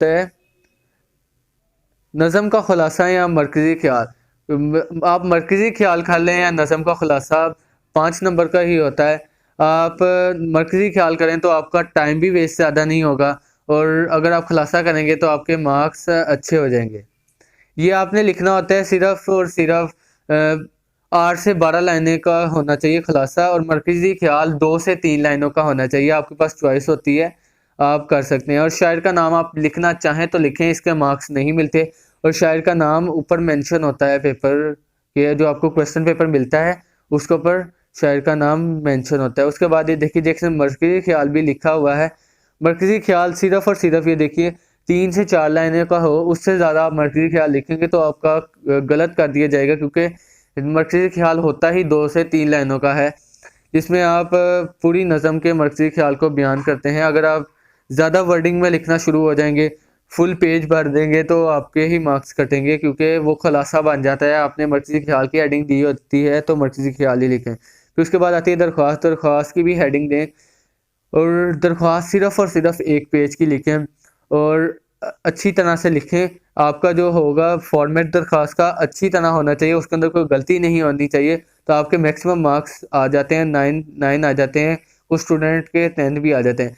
है नज़म का खुलासा या मरकज़ी ख्याल। आप मरकज़ी ख्याल कर लें या नज़म का खुलासा 5 नंबर का ही होता है। आप मरकज़ी ख्याल करें तो आपका टाइम भी वेस्ट ज़्यादा नहीं होगा और अगर आप खुलासा करेंगे तो आपके मार्क्स अच्छे हो जाएँगे। ये आपने लिखना होता है सिर्फ़ और सिर्फ़ 8 से 12 लाइनें का होना चाहिए खुलासा और मरकज़ी ख़्याल 2 से 3 लाइनों का होना चाहिए। आपके पास चॉइस होती है, आप कर सकते हैं और शायर का नाम आप लिखना चाहें तो लिखें, इसके मार्क्स नहीं मिलते और शायर का नाम ऊपर मेंशन होता है पेपर के जो आपको क्वेश्चन पेपर मिलता है, उसके ऊपर शायर का नाम मेंशन होता है। उसके बाद ये देखिए जैसे मरकज़ी ख़्याल भी लिखा हुआ है। मरकज़ी ख़्याल सिर्फ़ और सिर्फ़ ये देखिए 3 से 4 लाइनें का हो, उससे ज़्यादा आप मरकज़ी ख़्याल लिखेंगे तो आपका गलत कर दिया जाएगा क्योंकि मरकज़ी ख़्याल होता ही 2 से 3 लाइनों का है, जिसमें आप पूरी नज़म के मरकज़ी ख़्याल को बयान करते हैं। अगर आप ज़्यादा वर्डिंग में लिखना शुरू हो जाएँगे, फुल पेज भर देंगे तो आपके ही मार्क्स कटेंगे क्योंकि वो खुलासा बन जाता है। आपने मरकज़ी ख़्याल की हेडिंग दी होती है तो मरकज़ी ख़्याल ही लिखें। फिर उसके बाद आती है दरख्वास्त, दरख्वास्त की भी हेडिंग दें और दरख्वास्त सिर्फ़ और सिर्फ़ 1 पेज की लिखें और अच्छी तरह से लिखें। आपका जो होगा फ़ॉर्मेट दरख्वास्त का अच्छी तरह होना चाहिए, उसके अंदर कोई गलती नहीं होनी चाहिए, तो आपके मैक्सिमम मार्क्स आ जाते हैं, 9 आ जाते हैं, कुछ स्टूडेंट के 10 भी आ जाते हैं।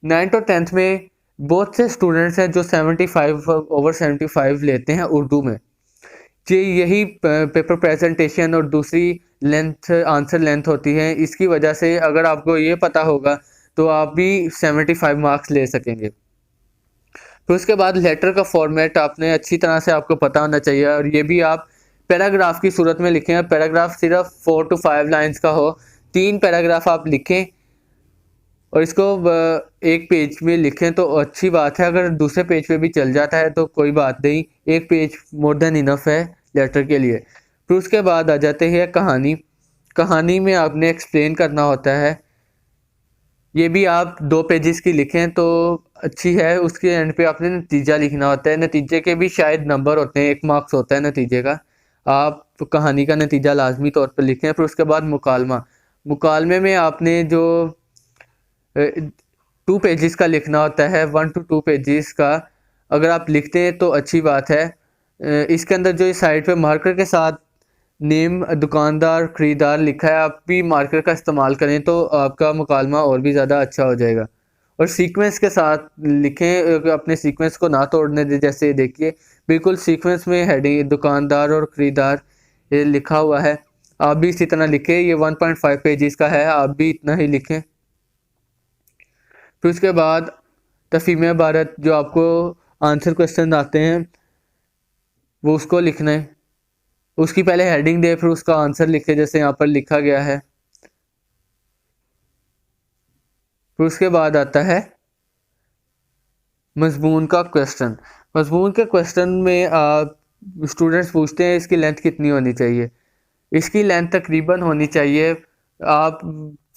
9th और 10th में बहुत से स्टूडेंट्स हैं जो 75 ओवर 75 लेते हैं उर्दू में। जी, यही पेपर प्रेजेंटेशन और दूसरी लेंथ आंसर लेंथ होती है। इसकी वजह से अगर आपको ये पता होगा तो आप भी 75 मार्क्स ले सकेंगे। फिर उसके बाद लेटर का फॉर्मेट आपने अच्छी तरह से आपको पता होना चाहिए और ये भी आप पैराग्राफ की सूरत में लिखें। पैराग्राफ सिर्फ 4 to 5 लाइन्स का हो, 3 पैराग्राफ आप लिखें और इसको 1 पेज में लिखें तो अच्छी बात है। अगर दूसरे पेज पे भी चल जाता है तो कोई बात नहीं, 1 पेज मोर देन इनफ है लेटर के लिए। फिर उसके बाद आ जाते हैं कहानी। कहानी में आपने एक्सप्लेन करना होता है, ये भी आप 2 पेजेस की लिखें तो अच्छी है। उसके एंड पे आपने नतीजा लिखना होता है, नतीजे के भी शायद नंबर होते हैं, 1 मार्क्स होता है नतीजे का। आप कहानी का नतीजा लाज़मी तौर पर लिखें। फिर उसके बाद मुकालमा। मुकालमे में आपने जो 2 पेजेस का लिखना होता है, 1 to 2 पेजेस का। अगर आप लिखते हैं तो अच्छी बात है। इसके अंदर जो साइड पे मार्कर के साथ नेम दुकानदार, खरीदार लिखा है, आप भी मार्कर का इस्तेमाल करें तो आपका मुकालमा और भी ज़्यादा अच्छा हो जाएगा। और सीक्वेंस के साथ लिखें, अपने सीक्वेंस को ना तोड़ने दें। जैसे देखिए बिल्कुल सीक्वेंस में हेडिंग दुकानदार और खरीदार ये लिखा हुआ है, आप भी इसी तरह लिखें। ये 1.5 पेजेस का है, आप भी इतना ही लिखें। फिर उसके बाद तफ़हीम इबारत जो आपको आंसर क्वेश्चन आते हैं वो उसको लिखना है। उसकी पहले हेडिंग दे फिर उसका आंसर लिखे जैसे यहाँ पर लिखा गया है। फिर उसके बाद आता है मज़मून का क्वेश्चन। मज़मून के क्वेश्चन में स्टूडेंट्स पूछते हैं इसकी लेंथ कितनी होनी चाहिए। इसकी लेंथ तकरीबन होनी चाहिए, आप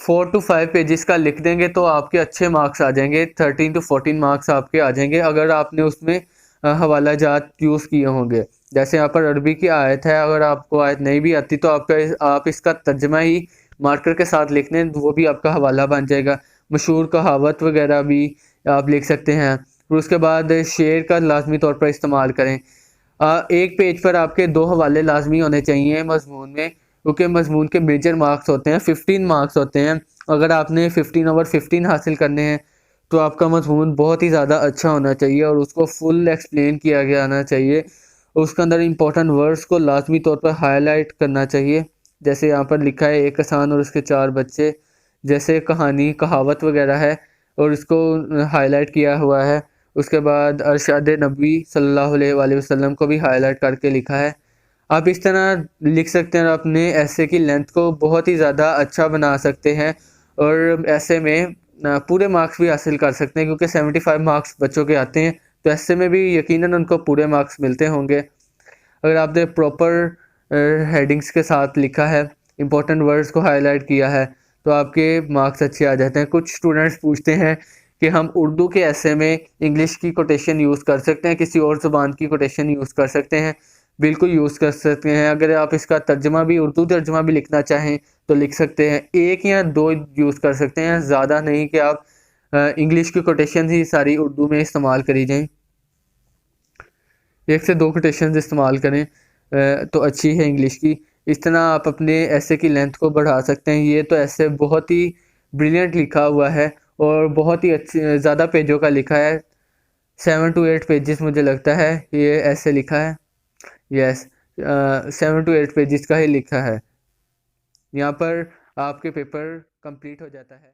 4 to 5 पेजेस का लिख देंगे तो आपके अच्छे मार्क्स आ जाएंगे। 13 to 14 मार्क्स आपके आ जाएंगे अगर आपने उसमें हवाला जात यूज़ किए होंगे। जैसे यहाँ पर अरबी की आयत है, अगर आपको आयत नहीं भी आती तो आप इसका तर्जमा ही मार्कर के साथ लिख दें, वो भी आपका हवाला बन जाएगा। मशहूर कहावत वगैरह भी आप लिख सकते हैं। फिर उसके बाद शेर का लाजमी तौर पर इस्तेमाल करें। एक पेज पर आपके 2 हवाले लाजमी होने चाहिए मज़मून में, क्योंकि मज़मून के मेजर मार्क्स होते हैं, 15 मार्क्स होते हैं। अगर आपने 15 ओवर 15 हासिल करने हैं तो आपका मज़मून बहुत ही ज़्यादा अच्छा होना चाहिए और उसको फुल एक्सप्लेन किया गया आना चाहिए। उसके अंदर इंपॉर्टेंट वर्ड्स को लाजमी तौर पर हाईलाइट करना चाहिए। जैसे यहाँ पर लिखा है एक किसान और उसके 4 बच्चे, जैसे कहानी कहावत वगैरह है और इसको हाईलाइट किया हुआ है। उसके बाद अरशाद नबी सल्लल्लाहु अलैहि वसल्लम को भी हाईलाइट करके लिखा है। आप इस तरह लिख सकते हैं और अपने ऐसे की लेंथ को बहुत ही ज़्यादा अच्छा बना सकते हैं और ऐसे में पूरे मार्क्स भी हासिल कर सकते हैं क्योंकि 75 मार्क्स बच्चों के आते हैं, तो ऐसे में भी यकीनन उनको पूरे मार्क्स मिलते होंगे। अगर आपने प्रॉपर हेडिंग्स के साथ लिखा है, इंपॉर्टेंट वर्ड्स को हाईलाइट किया है, तो आपके मार्क्स अच्छे आ जाते हैं। कुछ स्टूडेंट्स पूछते हैं कि हम उर्दू के ऐसे में इंग्लिश की कोटेशन यूज़ कर सकते हैं, किसी और ज़ुबान की कोटेशन यूज़ कर सकते हैं। बिल्कुल यूज़ कर सकते हैं। अगर आप इसका तर्जमा भी उर्दू तर्जमा भी लिखना चाहें तो लिख सकते हैं। 1 या 2 यूज़ कर सकते हैं, ज़्यादा नहीं कि आप इंग्लिश की कोटेशन ही सारी उर्दू में इस्तेमाल करी जाएँ। 1 से 2 कोटेशंस इस्तेमाल करें तो अच्छी है इंग्लिश की। इस तरह आप अपने ऐसे की लेंथ को बढ़ा सकते हैं। ये तो ऐसे बहुत ही ब्रिलियंट लिखा हुआ है और बहुत ही अच्छे ज़्यादा पेजों का लिखा है। 7 to 8 पेजेस मुझे लगता है ये ऐसे लिखा है। यस 7 to 8 पेजेस का ही लिखा है। यहाँ पर आपके पेपर कंप्लीट हो जाता है।